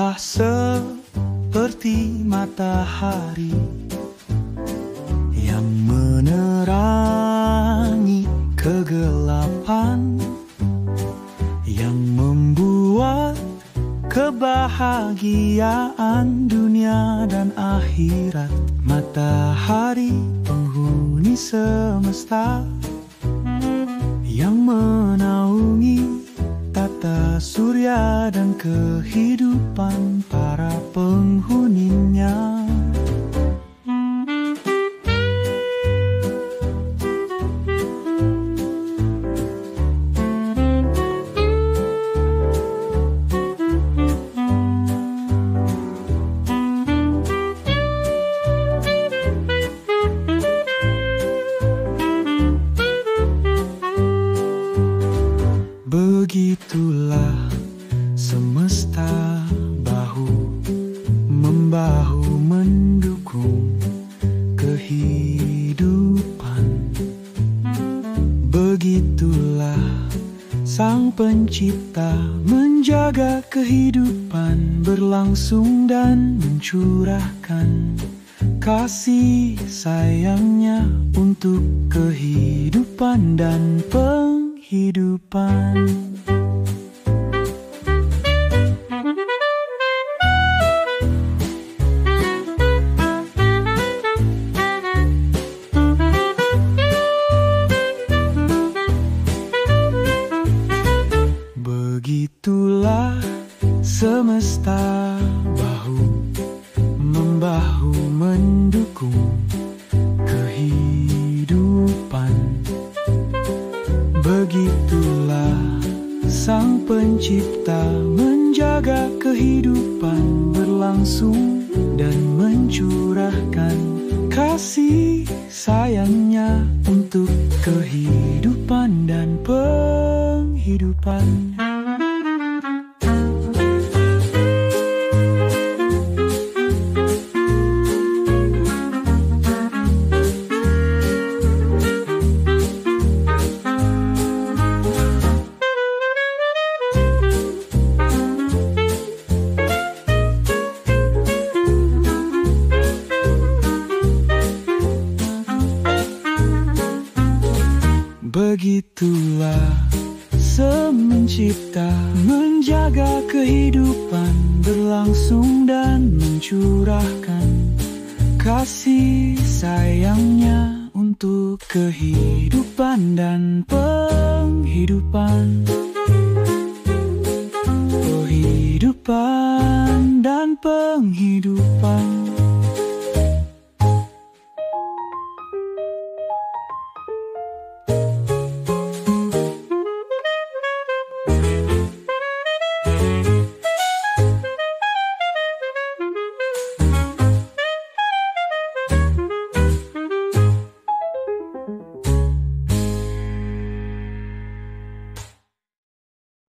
Hiduplah seperti matahari yang menerangi kegelapan, yang membuat kebahagiaan dunia dan akhirat. Matahari penghuni semesta yang menaungi tata surya dan kehidupan para penghuninya. Begitulah semesta bahu-membahu mendukung kehidupan. Begitulah Sang Pencipta menjaga kehidupan berlangsung dan mencurahkan kasih sayangnya untuk kehidupan dan penghidupan. Begitulah semesta bahu-membahu mendukung kehidupan. Begitulah Sang Pencipta menjaga kehidupan berlangsung dan mencurahkan kasih sayangnya untuk kehidupan dan penghidupan. Begitulah Sang Pencipta menjaga kehidupan berlangsung dan mencurahkan kasih sayangnya untuk kehidupan dan penghidupan. Kehidupan dan penghidupan.